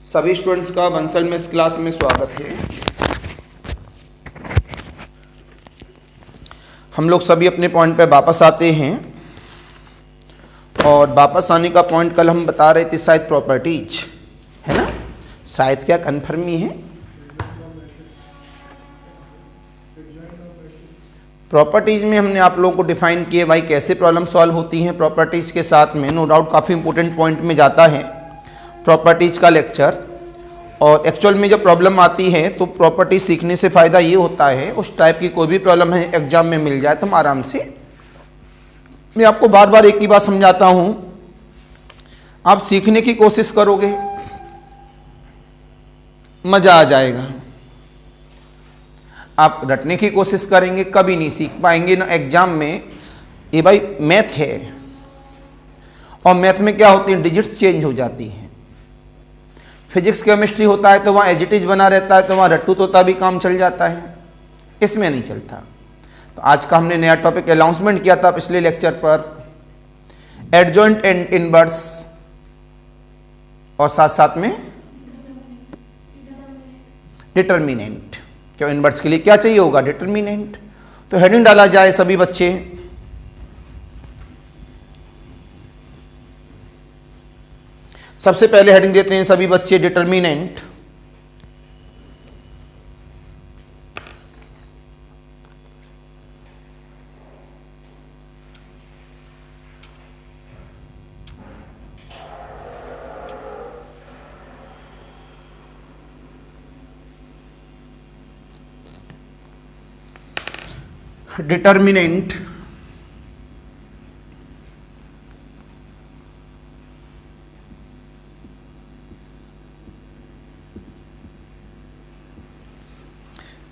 सभी स्टूडेंट्स का बंसल में इस क्लास में स्वागत है। हम लोग सभी अपने पॉइंट पे वापस आते हैं और वापस आने का पॉइंट कल हम बता रहे थे शायद प्रॉपर्टीज, है ना? शायद क्या कन्फर्म ही है? प्रॉपर्टीज में हमने आप लोगों को डिफाइन किए भाई कैसे प्रॉब्लम सॉल्व होती हैं प्रॉपर्टीज के साथ में। नो डाउट काफ़ी इंपॉर्टेंट पॉइंट में जाता है प्रॉपर्टीज का लेक्चर। और एक्चुअल में जब प्रॉब्लम आती है तो प्रॉपर्टीज सीखने से फ़ायदा ये होता है, उस टाइप की कोई भी प्रॉब्लम है एग्जाम में मिल जाए तो हम आराम से, मैं आपको बार बार एक ही बात समझाता हूँ, आप सीखने की कोशिश करोगे मज़ा आ जाएगा। आप रटने की कोशिश करेंगे कभी नहीं सीख पाएंगे ना एग्जाम में। ये भाई मैथ है और मैथ में क्या होती है, डिजिट्स चेंज हो जाती हैं। फिजिक्स केमिस्ट्री होता है तो वहाँ एज इट इज बना रहता है, तो वहाँ रट्टू तोता भी काम चल जाता है, इसमें नहीं चलता। तो आज का हमने नया टॉपिक अनाउंसमेंट किया था पिछले लेक्चर पर, एडजॉइंट एंड इनवर्स, और साथ साथ में डिटर्मिनेंट। क्यों इनवर्स के लिए क्या चाहिए होगा? डिटर्मिनेंट। तो हेडिंग डाला जाए सभी बच्चे। सबसे पहले हेडिंग देते हैं सभी बच्चे डिटर्मिनेंट। डिटर्मिनेंट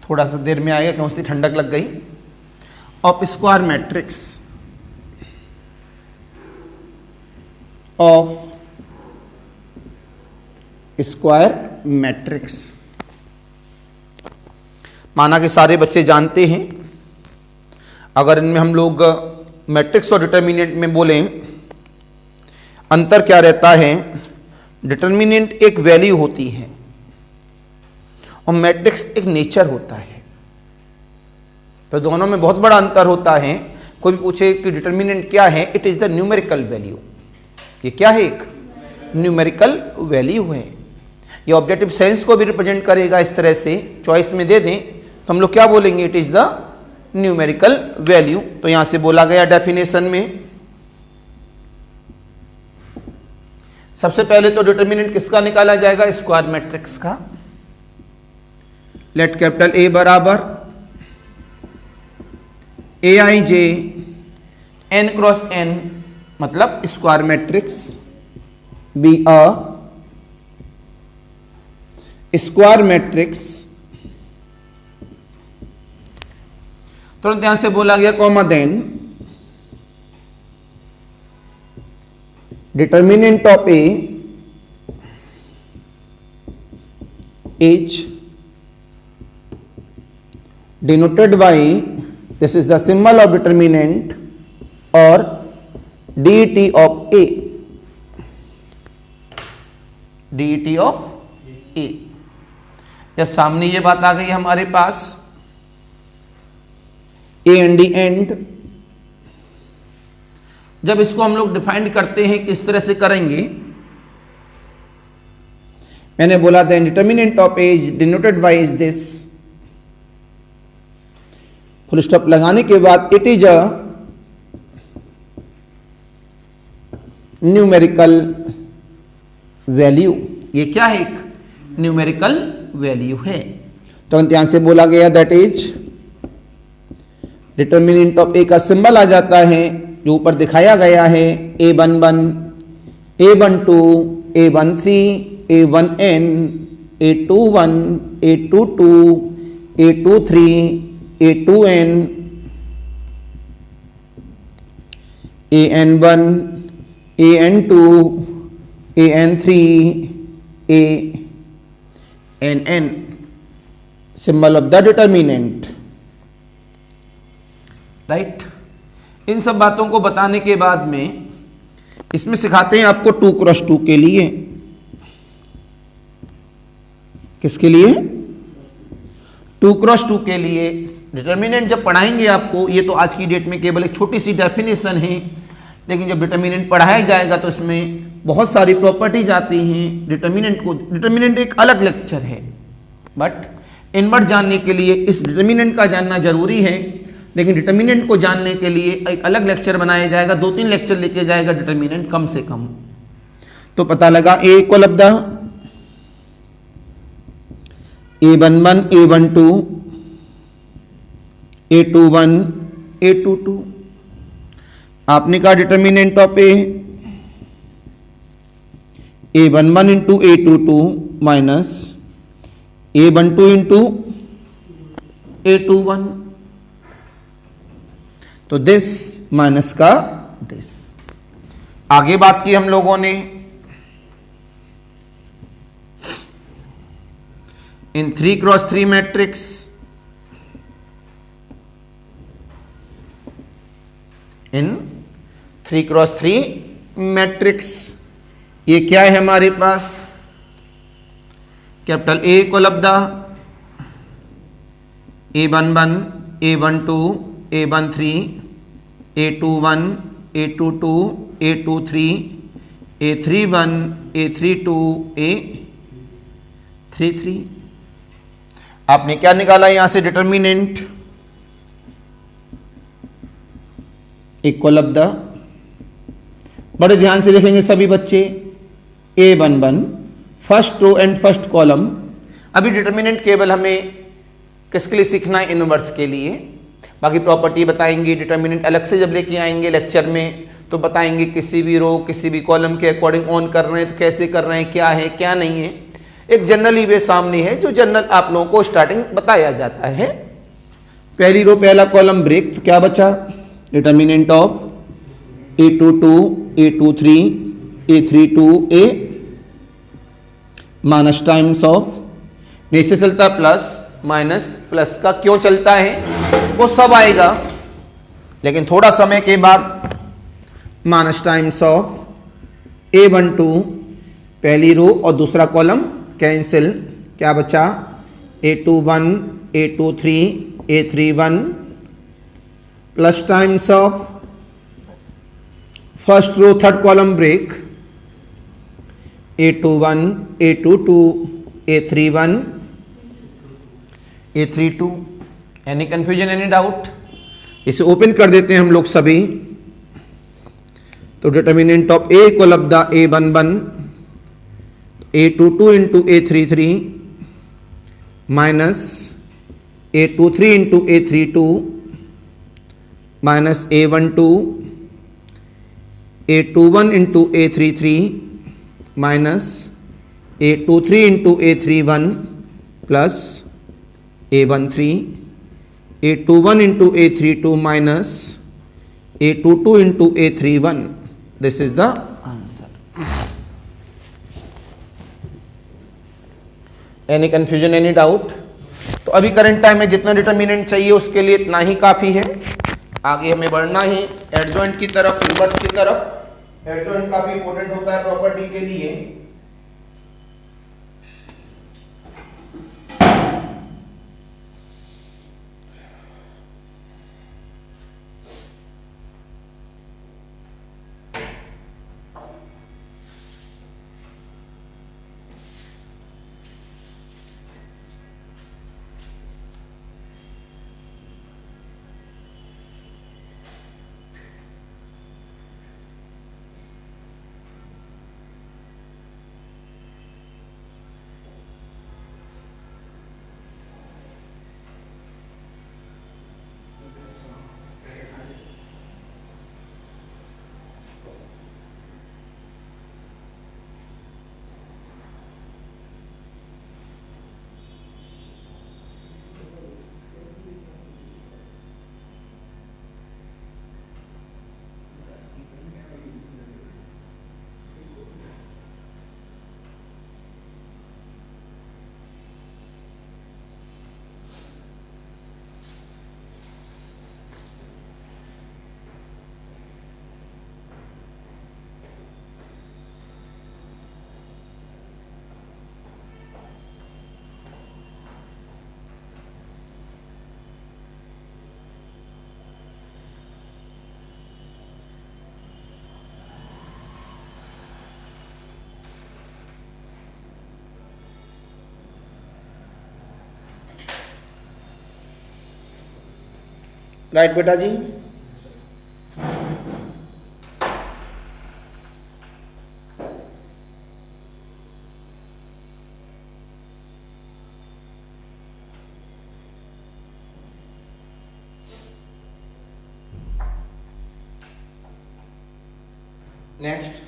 थोड़ा सा देर में आएगा क्योंकि ठंडक लग गई। Of square matrix of square matrix, माना कि सारे बच्चे जानते हैं। अगर इनमें हम लोग मैट्रिक्स और डिटर्मिनेंट में बोलें अंतर क्या रहता है, डिटर्मिनेंट एक वैल्यू होती है और मैट्रिक्स एक नेचर होता है, तो दोनों में बहुत बड़ा अंतर होता है। कोई भी पूछे कि डिटर्मिनेंट क्या है, it is the numerical value. ये क्या है? एक न्यूमेरिकल वैल्यू है। ये ऑब्जेक्टिव साइंस को भी रिप्रेजेंट करेगा इस तरह से। चॉइस में दे दें तो हम लोग क्या बोलेंगे? It is the numerical value. तो यहां से बोला गया डेफिनेशन में, सबसे पहले तो डिटर्मिनेंट किसका निकाला जाएगा? स्क्वायर मैट्रिक्स का। लेट कैपिटल ए बराबर a i j n cross n, मतलब square matrix be a square matrix. तुरंत यहां से बोला गया comma then determinant of A is denoted by, this is the symbol of determinant, or det of a, det of a। जब सामने ये बात आ गई हमारे पास ए एंड डी एंड, जब इसको हम लोग डिफाइन करते हैं किस तरह से करेंगे, मैंने बोला था determinant of A is denoted by is this, full stop लगाने के बाद it is a numerical value. ये क्या है? एक न्यूमेरिकल वैल्यू है। तो यहां से बोला गया दैट इज डिटर्मिनेंट ऑफ ए का सिंबल आ जाता है जो ऊपर दिखाया गया है, A11, A12, A13, A1n, A21, A22, A23, A2n, AN1, AN2, AN3, ANn, symbol of the determinant, right. इन सब बातों को बताने के बाद में इसमें सिखाते हैं आपको 2x2 के लिए किसके लिए? 2x2 के लिए। डिटर्मिनेंट जब पढ़ाएंगे आपको, ये तो आज की डेट में केवल एक छोटी सी डेफिनेशन है, लेकिन जब डिटर्मिनेंट पढ़ाया जाएगा तो इसमें बहुत सारी प्रॉपर्टीज आती हैं। डिटर्मिनेंट एक अलग लेक्चर है, बट इनवर्स जानने के लिए इस डिटर्मिनेंट का जानना जरूरी है। लेकिन डिटर्मिनेंट को जानने के लिए एक अलग लेक्चर बनाया जाएगा, 2-3 लेक्चर लेके जाएगा डिटर्मिनेंट कम से कम। तो पता लगा A equal of the A11, A12, A21, A22। आपने कहा determinant of A11 into A22 minus A12 into A21, तो दिस माइनस का दिस। आगे बात की हम लोगों ने इन 3x3 मैट्रिक्स, इन 3x3 मैट्रिक्स, ये क्या है हमारे पास? कैपिटल A को लब्धा A11, A12, A13, A21, A22, A23, A31, A32, A33। आपने क्या निकाला यहां से? डिटर्मिनेंट इक्वल ऑफ द, बड़े ध्यान से देखेंगे सभी बच्चे, A11 first row and first column. अभी डिटर्मिनेंट केवल हमें किसके लिए सीखना है? इनवर्स के लिए। बाकी प्रॉपर्टी बताएंगे, डिटर्मिनेंट अलग से जब लेके आएंगे लेक्चर में तो बताएंगे किसी भी रो किसी भी कॉलम के अकॉर्डिंग ऑन कर रहे हैं तो कैसे कर रहे हैं, क्या है क्या नहीं है। एक जनरली वे सामने है जो जनरल आप लोगों को स्टार्टिंग बताया जाता है। पहली रो पहला कॉलम ब्रेक, तो क्या बचा? Determinant of A22, A23, A32, A minus times of, नीचे चलता प्लस माइनस, प्लस का क्यों चलता है वो सब आएगा, लेकिन थोड़ा समय के बाद माइनस टाइम्स ऑफ A12 पहली रो और दूसरा कॉलम कैंसिल, क्या बचा? A21, A23, A31 plus times of first row third column break, A21, A22, A31, A32। Any confusion, any doubt? इसे ओपन कर देते हैं हम लोग सभी। तो determinant of A equal of the A11, A22 into A33 minus A23 into A32 minus A12, A21 into A33 minus A23 into A31 plus A13, A21 into A32 minus A22 into A31। This is the answer. Any confusion, any doubt? तो अभी current time में जितना determinant चाहिए उसके लिए इतना ही काफी है। आगे हमें बढ़ना है एडजॉइंट की तरफ, इनवर्स की तरफ। एडजॉइंट काफी इंपॉर्टेंट होता है प्रॉपर्टी के लिए। राइट बेटा जी। नेक्स्ट,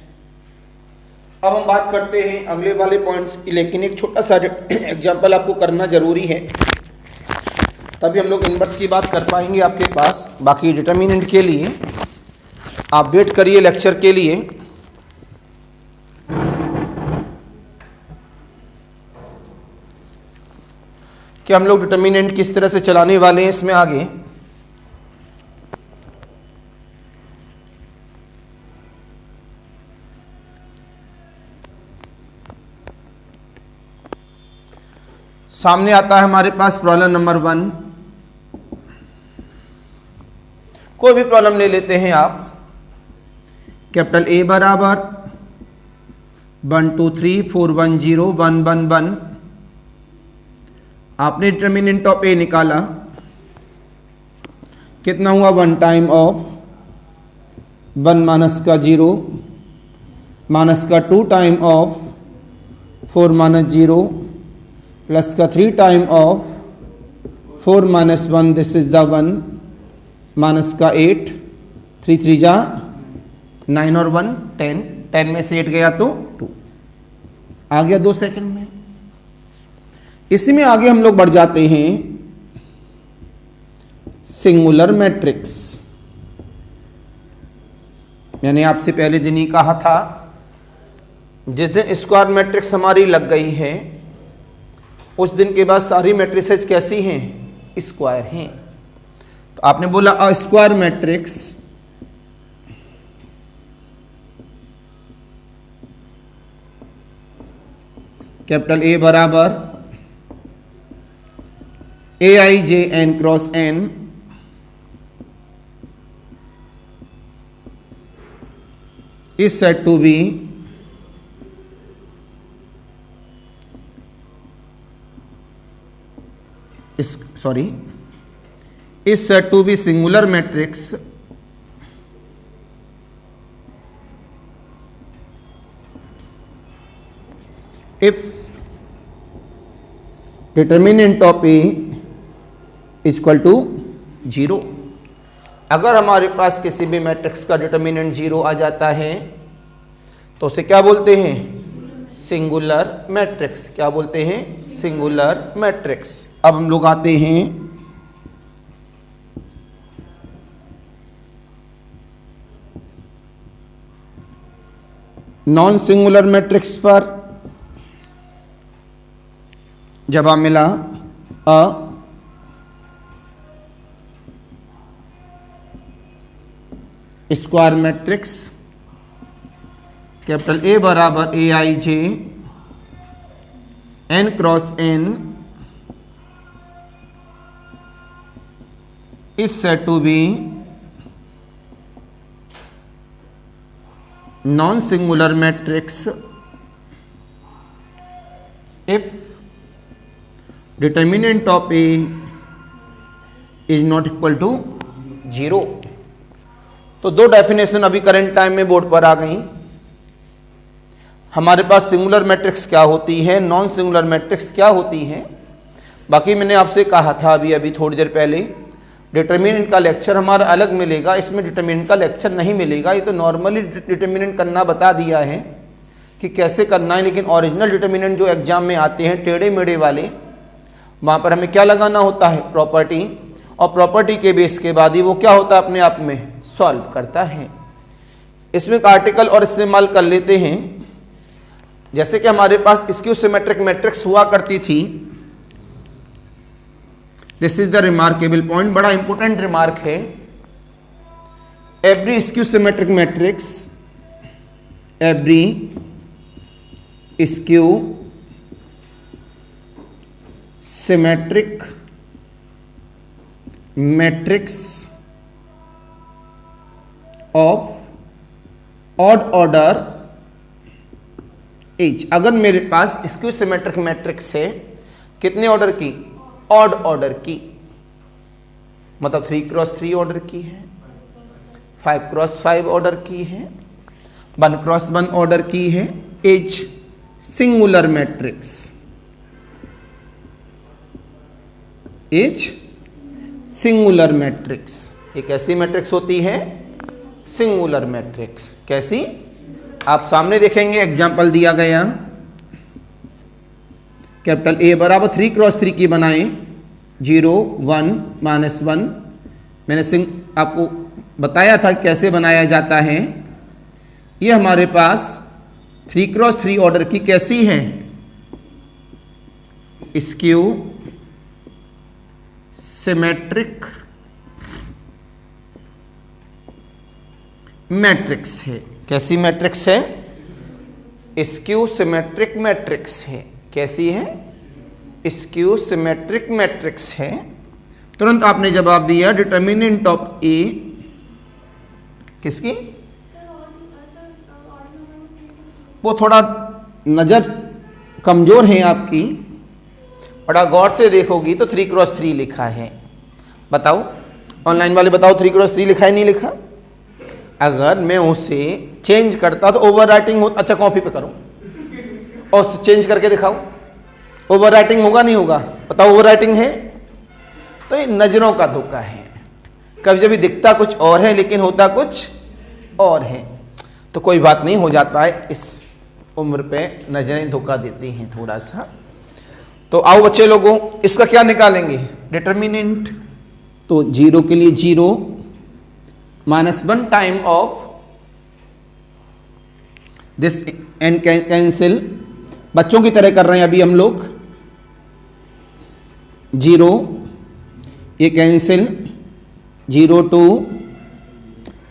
अब हम बात करते हैं अगले वाले पॉइंट्स की, लेकिन एक छोटा सा एग्जांपल आपको करना जरूरी है, तभी हम लोग इनवर्स की बात कर पाएंगे आपके पास। बाकी डिटर्मिनेंट के लिए आप वेट करिए लेक्चर के लिए। कि हम लोग डिटर्मिनेंट किस तरह से चलाने वाले हैं इसमें आगे। सामने आता है हमारे पास प्रॉब्लम नंबर 1। कोई भी प्रॉब्लम ले लेते हैं आप। कैपिटल ए बराबर 1 2 3 4 1 0 1 1 1। आपने डिटर्मिनेंट ऑफ ए निकाला, कितना हुआ 1 टाइम ऑफ 1 माइनस का 0 माइनस का 2 टाइम ऑफ 4 माइनस 0 प्लस का 3 time of 4 minus 1, this is the 1 minus का 8, 3 3 जा 9 और 1 10, 10 में से 8 गया तो 2 आ गया 2 सेकंड में। इसी में आगे हम लोग बढ़ जाते हैं सिंगुलर मैट्रिक्स। मैंने आपसे पहले दिन ही कहा था, जिस दिन स्क्वायर मैट्रिक्स हमारी लग गई है उस दिन के बाद सारी मैट्रिसेस कैसी हैं? स्क्वायर हैं। तो आपने बोला a square matrix capital A बराबर a i j n cross n is said to be is said to be singular matrix if determinant of A is equal to 0। अगर हमारे पास किसी भी मैट्रिक्स का डिटर्मिनेंट 0 आ जाता है तो उसे क्या बोलते हैं? Singular matrix. क्या बोलते हैं? Singular matrix. अब हम लोग आते हैं नॉन सिंगुलर मैट्रिक्स पर। जब आप मिला a square matrix capital A बराबर a i j n cross n is said to be non-singular matrix if determinant of A is not equal to 0। तो दो डेफिनेशन अभी करंट टाइम में board पर आ गई। हमारे पास सिंगुलर मैट्रिक्स क्या होती है, नॉन सिंगुलर मैट्रिक्स क्या होती है। बाकी मैंने आपसे कहा था अभी थोड़ी देर पहले, डिटर्मिनेंट का लेक्चर हमारा अलग मिलेगा, इसमें डिटर्मिनेंट का लेक्चर नहीं मिलेगा। ये तो नॉर्मली डिटर्मिनेंट करना बता दिया है कि कैसे करना है, लेकिन ओरिजिनल डिटर्मिनेंट जो एग्जाम में आते हैं टेढ़े मेढ़े वाले, वहाँ पर हमें क्या लगाना होता है? प्रॉपर्टी। और प्रॉपर्टी के बेस के बाद ही वो क्या होता है? अपने आप में सॉल्व करता है। इसमें एक आर्टिकल और इस्तेमाल कर लेते हैं। जैसे कि हमारे पास स्क्यू सिमेट्रिक मैट्रिक्स हुआ करती थी। This is the remarkable point, बड़ा इंपॉर्टेंट रिमार्क है। Every skew symmetric matrix, every skew symmetric matrix of odd order H. अगर मेरे पास स्क्यू सिमेट्रिक मैट्रिक्स है, कितने ऑर्डर की? ऑड ऑर्डर की। मतलब 3x3 ऑर्डर की है, 5x5 ऑर्डर की है, 1x1 ऑर्डर की है, is singular matrix, is singular matrix. एक ऐसी मैट्रिक्स होती है सिंगुलर मैट्रिक्स। कैसी? आप सामने देखेंगे, एग्जाम्पल दिया गया, कैपिटल ए बराबर 3x3 की बनाएं, 0 1 -1। मैंने आपको बताया था कैसे बनाया जाता है। ये हमारे पास 3x3 ऑर्डर की कैसी है? स्क्यू सिमेट्रिक मैट्रिक्स है। कैसी मैट्रिक्स है? स्क्यू सिमेट्रिक मैट्रिक्स है। कैसी है? स्क्यू सिमेट्रिक मैट्रिक्स है। तुरंत आपने जवाब दिया डिटर्मिनेंट ऑफ ए किसकी? वो थोड़ा नजर कमजोर है आपकी, बड़ा गौर से देखोगी तो 3x3 लिखा है। बताओ ऑनलाइन वाले, बताओ 3x3 लिखा है नहीं लिखा? अगर मैं उसे चेंज करता तो ओवर राइटिंग हो। अच्छा कॉपी पे करो और चेंज करके दिखाओ, ओवर राइटिंग होगा नहीं होगा? बताओ ओवर राइटिंग है? तो ये नजरों का धोखा है। कभी कभी दिखता कुछ और है लेकिन होता कुछ और है। तो कोई बात नहीं, हो जाता है, इस उम्र पे नजरें धोखा देती हैं थोड़ा सा। तो आओ बच्चे लोगों, इसका क्या निकालेंगे? डिटर्मिनेंट। तो 0 के लिए 0 -1 time of this and cancel. बच्चों की तरह कर रहे हैं अभी हम लोग। 0 ये कैंसिल, 0 2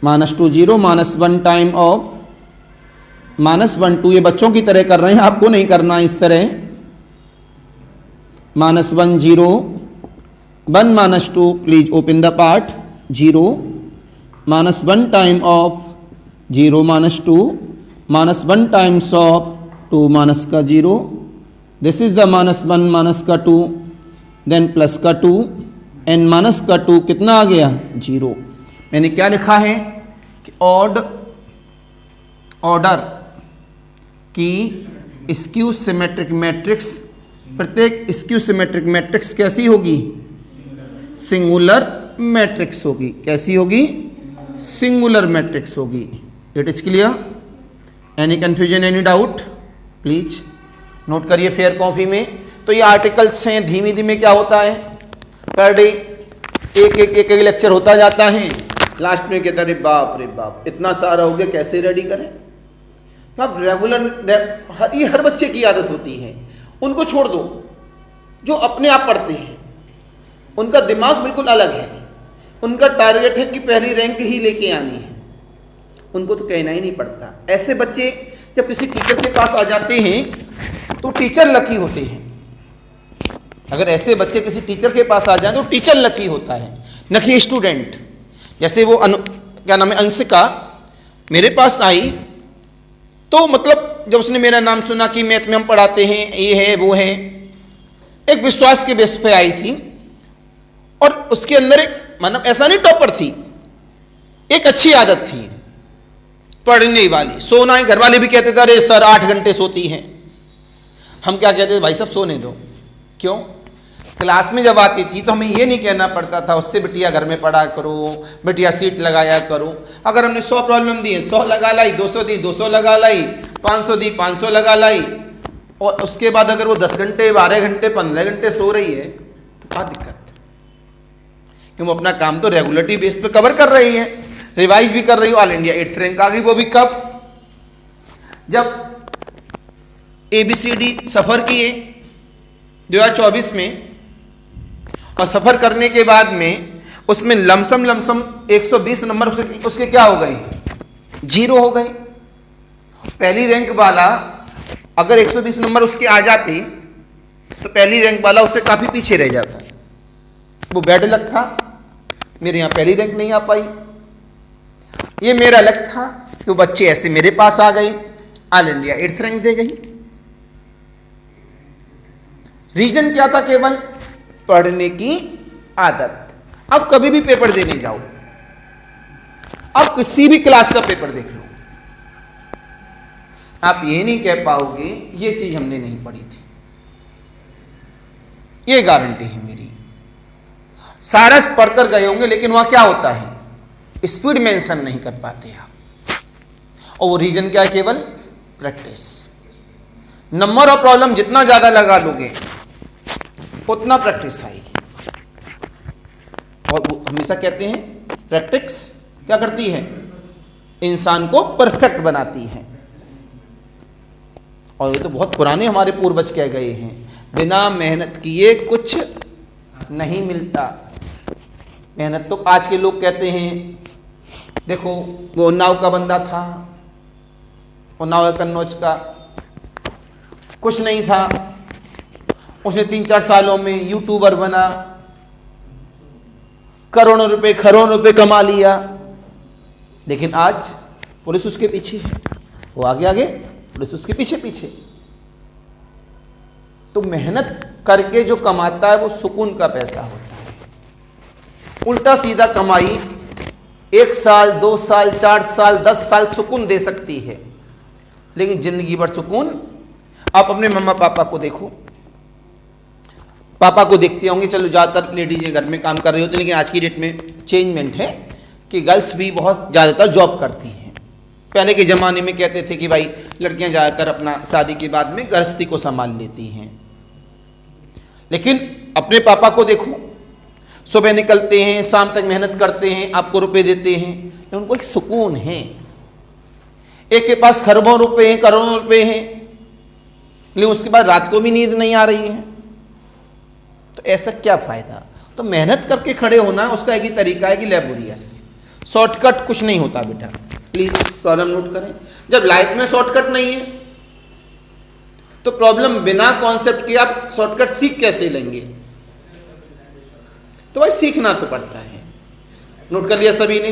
-2 0 -1 टाइम ऑफ -1 2। ये बच्चों की तरह कर रहे हैं, आपको नहीं करना इस तरह। -1 0 1 -2 please open the part. 0 -1 time of 0 -2 -1 times of 2 minus का 0। दिस इज द -1 माइनस का 2 देन प्लस का 2 एंड माइनस का 2 कितना आ गया? 0। मैंने क्या लिखा है कि ऑर्डर की स्क्यू सिमेट्रिक मैट्रिक्स, प्रत्येक स्क्यू सिमेट्रिक मैट्रिक्स कैसी होगी? सिंगुलर मैट्रिक्स होगी। कैसी होगी? सिंगुलर मैट्रिक्स होगी। It is clear? Any confusion, any doubt? Please note करिए फेयर कॉपी में। तो ये आर्टिकल्स हैं, धीमे धीमे क्या होता है, पर डे एक लेक्चर होता जाता है। लास्ट में कहता, अरे बाप रे बाप इतना सारा हो गया, कैसे रेडी करें? तो आप रेगुलर, ये हर बच्चे की आदत होती है। उनको छोड़ दो जो अपने आप पढ़ते हैं, उनका दिमाग बिल्कुल अलग है। उनका टारगेट है कि पहली रैंक ही लेके आनी है, उनको तो कहना ही नहीं पड़ता। ऐसे बच्चे जब किसी टीचर के पास आ जाते हैं तो टीचर लकी होते हैं। अगर ऐसे बच्चे किसी टीचर के पास आ जाए तो टीचर लकी होता है, न कि स्टूडेंट। जैसे वो क्या नाम है, अंशिका मेरे पास आई तो मतलब जब उसने मेरा नाम सुना कि मैथ में हम पढ़ाते हैं, ये है वो है, एक विश्वास के बेस पे आई थी। और उसके अंदर एक मतलब ऐसा नहीं टॉपर थी, एक अच्छी आदत थी पढ़ने वाली, सोना ही। घर वाले भी कहते थे अरे सर 8 घंटे सोती हैं। हम क्या कहते थे, भाई सब सोने दो। क्यों? क्लास में जब आती थी तो हमें ये नहीं कहना पड़ता था उससे बिटिया घर में पढ़ा करो, बिटिया सीट लगाया करो। अगर हमने 100 प्रॉब्लम दी 100 लगा लाई, 200 दी 200 लगा लाई, 500 दी 500 लगा लाई। और उसके बाद अगर वो 10 घंटे 12 घंटे 15 घंटे सो रही है तो क्या दिक्कत? कि वो अपना काम तो रेगुलरिटी बेस पे कवर कर रही है, रिवाइज भी कर रही हो। ऑल इंडिया 8th रैंक आ गई, वो भी कब? जब ABCD सफर किए 2024 में, और सफर करने के बाद में उसमें लमसम 120 नंबर उसके क्या हो गए? 0 हो गए। पहली रैंक वाला अगर 120 नंबर उसके आ जाते तो पहली रैंक वाला उससे काफी पीछे रह जाता। वो बैड लक था, मेरे यहां पहली रैंक नहीं आ पाई। ये मेरा लक था कि वो बच्चे ऐसे मेरे पास आ गए, ऑल इंडिया 8th रैंक दे गई। रीजन क्या था? केवल पढ़ने की आदत। अब कभी भी पेपर देने जाओ, अब किसी भी क्लास का पेपर देख लो, आप ये नहीं कह पाओगे ये चीज हमने नहीं पढ़ी थी, ये गारंटी है मेरी। सारा पढ़कर गए होंगे लेकिन वहां क्या होता है, स्पीड मेंशन नहीं कर पाते आप, और वो रीजन क्या है, केवल प्रैक्टिस। नंबर ऑफ प्रॉब्लम जितना ज्यादा लगा लोगे उतना प्रैक्टिस आएगी। और वो हमेशा कहते हैं प्रैक्टिस क्या करती है, इंसान को परफेक्ट बनाती है। और ये तो बहुत पुराने हमारे पूर्वज कह गए हैं, बिना मेहनत किए कुछ नहीं मिलता। मेहनत तो आज के लोग कहते हैं, देखो वो उन्नाव का बंदा था, उन्नाव कन्नौज का, कुछ नहीं था, उसने 3-4 सालों में यूट्यूबर बना, करोड़ों रुपए कमा लिया, लेकिन आज पुलिस उसके पीछे है, वो आगे आगे, पुलिस उसके पीछे पीछे। तो मेहनत करके जो कमाता है वो सुकून का पैसा होता है। उल्टा सीधा कमाई 1 साल 2 साल 4 साल 10 साल सुकून दे सकती है, लेकिन जिंदगी भर सुकून। आप अपने मम्मा पापा को देखो, पापा को देखते होंगे, चलो ज़्यादातर लेडीज घर में काम कर रही होती है, लेकिन आज की डेट में चेंजमेंट है कि गर्ल्स भी बहुत ज़्यादातर जॉब करती हैं। पहले के ज़माने में कहते थे कि भाई लड़कियां ज़्यादातर अपना शादी के बाद में गृहस्थी को संभाल लेती हैं, लेकिन अपने पापा को देखो, सुबह निकलते हैं, शाम तक मेहनत करते हैं, आपको रुपए देते हैं, लेकिन उनको एक सुकून है। एक के पास खरबों रुपए हैं, करोड़ों रुपए हैं, लेकिन उसके बाद रात को भी नींद नहीं आ रही है, तो ऐसा क्या फायदा। तो मेहनत करके खड़े होना, उसका एक ही तरीका है कि लेबोरियस, शॉर्टकट कुछ नहीं होता बेटा, प्लीज प्रॉब्लम नोट करें। जब लाइफ में शॉर्टकट नहीं है तो प्रॉब्लम बिना कॉन्सेप्ट के आप शॉर्टकट सीख कैसे लेंगे। तो भाई सीखना तो पड़ता है। नोट कर लिया सभी ने,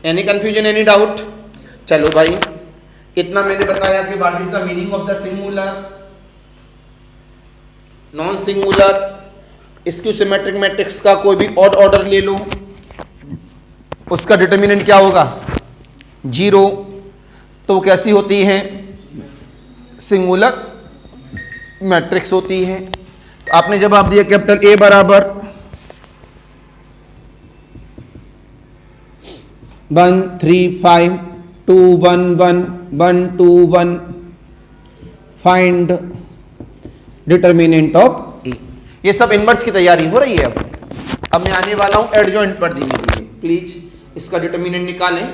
एनी कंफ्यूजन, एनी डाउट। चलो भाई, इतना मैंने बताया कि what is the meaning of the singular, non singular, इसकी सिमेट्रिक मैट्रिक्स का कोई भी ऑड ऑर्डर ले लो, उसका डिटर्मिनेंट क्या होगा, 0। तो वो कैसी होती है, सिंगुलर मैट्रिक्स होती है। तो आपने जवाब दिया कैपिटल A बराबर 1 3 5 2 1 1 1 2 1, फाइंड डिटर्मिनेंट ऑफ ए। ये सब इनवर्स की तैयारी हो रही है। अब मैं आने वाला हूं एडजॉइंट पर देने के लिए, प्लीज इसका डिटर्मिनेंट निकालें।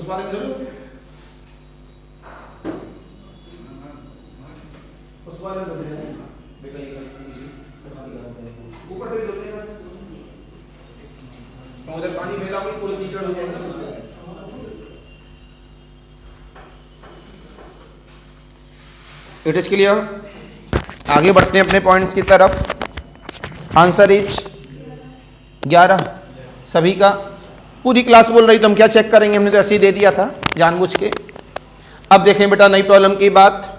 उस वाले में जरूर, उस वाले में ऊपर से भी उधर पानी फैला हुआ पूरा कीचड़ हो जाएगा। It is clear. आगे बढ़ते हैं अपने पॉइंट्स की तरफ। आंसर इज 11 सभी का। पूरी क्लास बोल रही तो हम क्या चेक करेंगे, हमने तो ऐसे ही दे दिया था जानबूझ के। अब देखें बेटा नई प्रॉब्लम की बात।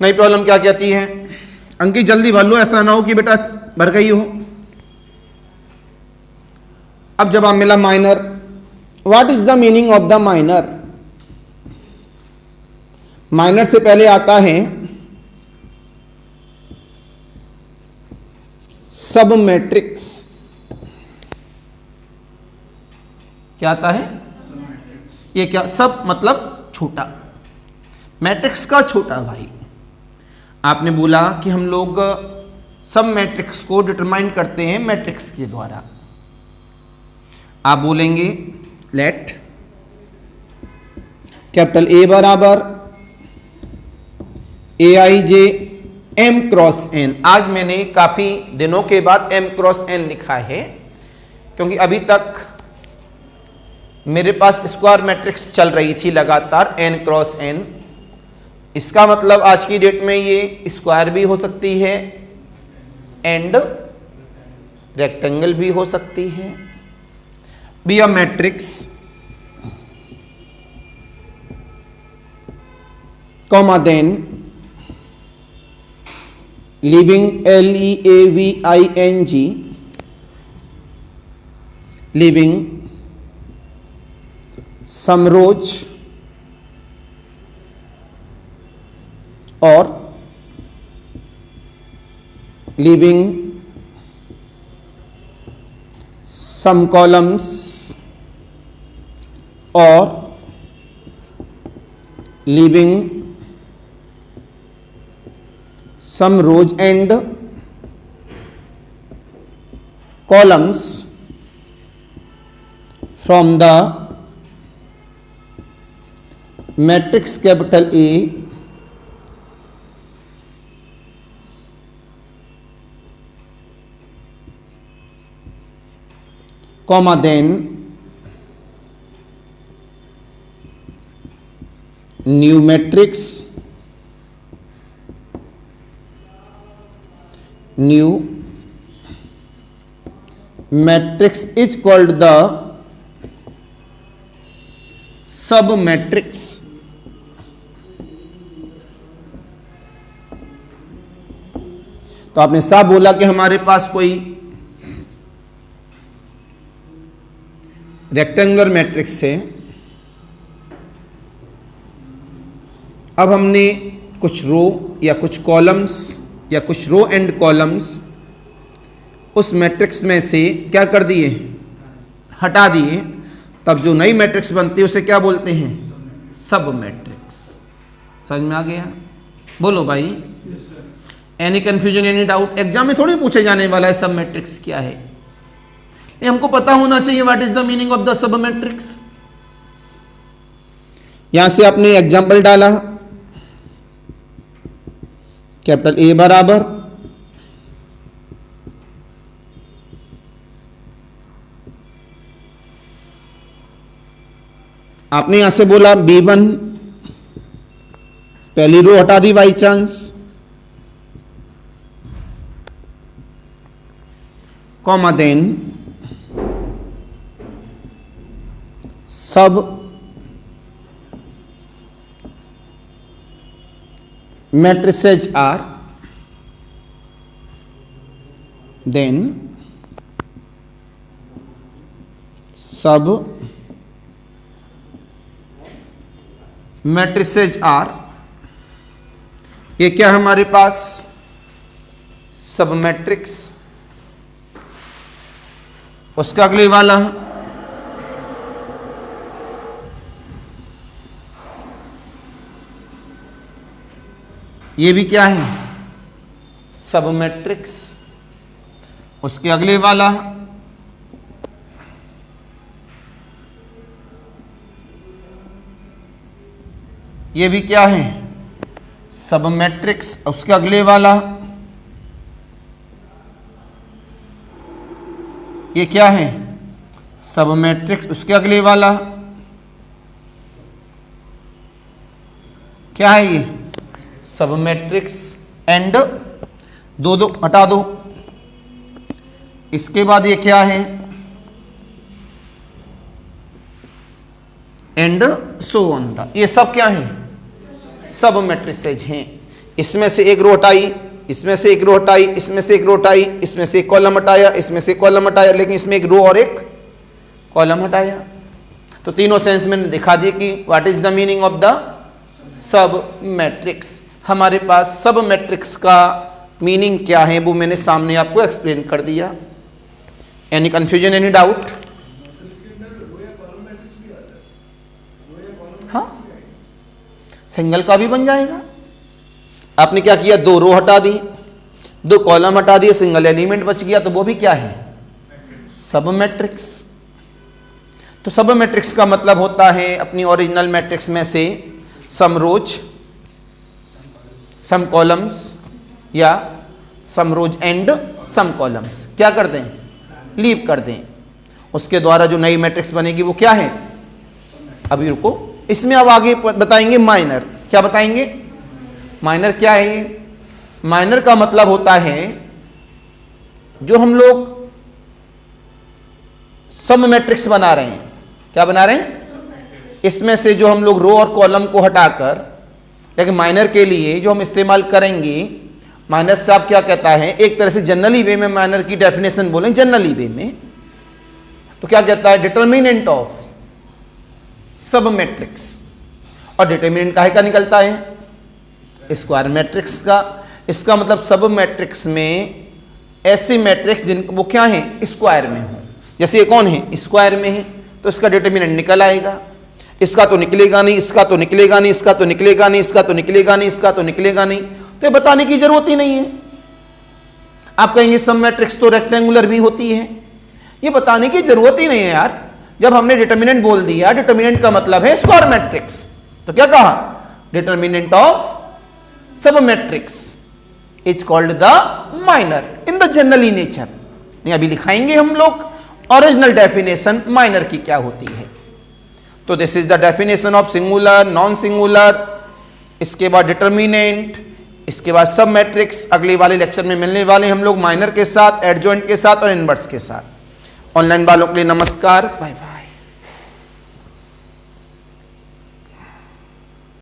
नई प्रॉब्लम क्या कहती है? अंकित जल्दी भर लो, ऐसा ना हो कि बेटा भर गई हो। अब जब आप मिला minor, what is the meaning of the minor? Minor से पहले आता है सब मैट्रिक्स। क्या आता है? ये क्या? सब मतलब छोटा, मैट्रिक्स का छोटा भाई। आपने बोला कि हम लोग सब मैट्रिक्स को डिटरमाइन करते हैं मैट्रिक्स के द्वारा। आप बोलेंगे लेट कैपिटल ए बराबर a i J M cross N. आज मैंने काफी दिनों के बाद एम क्रॉस एन लिखा है, क्योंकि अभी तक मेरे पास स्क्वायर मैट्रिक्स चल रही थी लगातार एन क्रॉस एन। इसका मतलब आज की डेट में ये स्क्वायर भी हो सकती है एंड रेक्टेंगल भी हो सकती है। Be a matrix comma then leaving LEAVING leaving some rows और leaving some columns or leaving some rows and columns from the matrix capital A comma then new matrix is called the सब matrix. तो आपने साफ बोला कि हमारे पास कोई rectangular matrix है। अब हमने कुछ रो या कुछ कॉलम्स या कुछ रो एंड कॉलम्स उस मैट्रिक्स में से क्या कर दिए, हटा दिए। तब जो नई मैट्रिक्स बनती है उसे क्या बोलते हैं, सब मैट्रिक्स। समझ में आ गया? बोलो भाई, any confusion, any doubt? Exam में थोड़ी पूछे जाने वाला है सब मैट्रिक्स क्या है, ये हमको पता होना चाहिए। What is the meaning of the sub matrix? यहां से आपने एग्जाम्पल डाला, कैपिटल ए बराबर आपने यहां से बोला B1, पहली रो हटा दी बाई चांस, कॉमा देन सब matrices are, then sub matrices are, ये क्या हमारे पास सब मैट्रिक्स। उसका अगले वाला ये भी क्या है, सब मैट्रिक्स। उसके अगले वाला ये भी क्या है, सब मैट्रिक्स। उसके अगले वाला ये क्या है, सब मैट्रिक्स। उसके अगले वाला क्या है, ये सब मैट्रिक्स एंड दो दो हटा दो। इसके बाद ये क्या है, एंड सो ऑन था। ये सब क्या है, सब मैट्रिसेज हैं। इसमें से एक रो हटाई, इसमें से एक रो हटाई, इसमें से एक रो हटाई, इसमें से एक कॉलम हटाया, इसमें से कॉलम हटाया, लेकिन इसमें एक रो और एक कॉलम हटाया। तो तीनों सेंस में दिखा दिए कि what is the meaning of the sub matrix. हमारे पास सब मैट्रिक्स का मीनिंग क्या है वो मैंने सामने आपको एक्सप्लेन कर दिया। Any confusion, any doubt? हाँ, सिंगल का भी बन जाएगा। आपने क्या किया, दो रो हटा दी, दो कॉलम हटा दिए, सिंगल एलिमेंट बच गया, तो वो भी क्या है, सब मैट्रिक्स। तो सब मैट्रिक्स का मतलब होता है अपनी ओरिजिनल मैट्रिक्स में से सम रोज, सम कॉलम्स या सम रोज एंड सम कॉलम्स क्या कर दें, लीव कर दें। उसके द्वारा जो नई मैट्रिक्स बनेगी वो क्या है, अभी रुको, इसमें अब आगे बताएंगे माइनर। क्या बताएंगे, माइनर क्या है। ये माइनर का मतलब होता है जो हम लोग सब मैट्रिक्स बना रहे हैं, क्या बना रहे हैं, इसमें से जो हम लोग रो और कॉलम को हटाकर, लेकिन माइनर के लिए जो हम इस्तेमाल करेंगे, माइनर से आप क्या कहता है, एक तरह से जनरली वे में माइनर की डेफिनेशन बोलें जनरली वे में, तो क्या कहता है, डिटरमिनेंट ऑफ सब मैट्रिक्स। और डिटरमिनेंट काहे का निकलता है, स्क्वायर मैट्रिक्स का। इसका मतलब सब मैट्रिक्स में ऐसे मैट्रिक्स जिन वो क्या है, स्क्वायर में हो। जैसे ये कौन है, स्क्वायर में है, तो इसका डिटरमिनेंट निकल आएगा। इसका तो निकलेगा नहीं, इसका तो निकलेगा नहीं, इसका तो निकलेगा नहीं, इसका तो निकलेगा नहीं, इसका तो निकलेगा नहीं, तो ये बताने की जरूरत ही नहीं है। आप कहेंगे सब मैट्रिक्स तो रेक्टेंगुलर भी होती है, ये बताने की जरूरत ही नहीं है यार। जब हमने डिटरमिनेंट बोल दिया, डिटरमिनेंट का मतलब है स्क्वायर मैट्रिक्स, तो क्या कहा, डिटरमिनेंट ऑफ सब matrix is called the minor in the generally nature. नहीं, अभी दिखाएंगे हम लोग ओरिजिनल डेफिनेशन माइनर की क्या होती है। तो this is the definition of singular, non singular, इसके बाद डिटरमिनेंट, इसके बाद सब मैट्रिक्स। अगले वाले लेक्चर में मिलने वाले हम लोग माइनर के साथ, एडजॉइंट के साथ और इनवर्स के साथ। ऑनलाइन वालों के लिए नमस्कार, बाय बाय।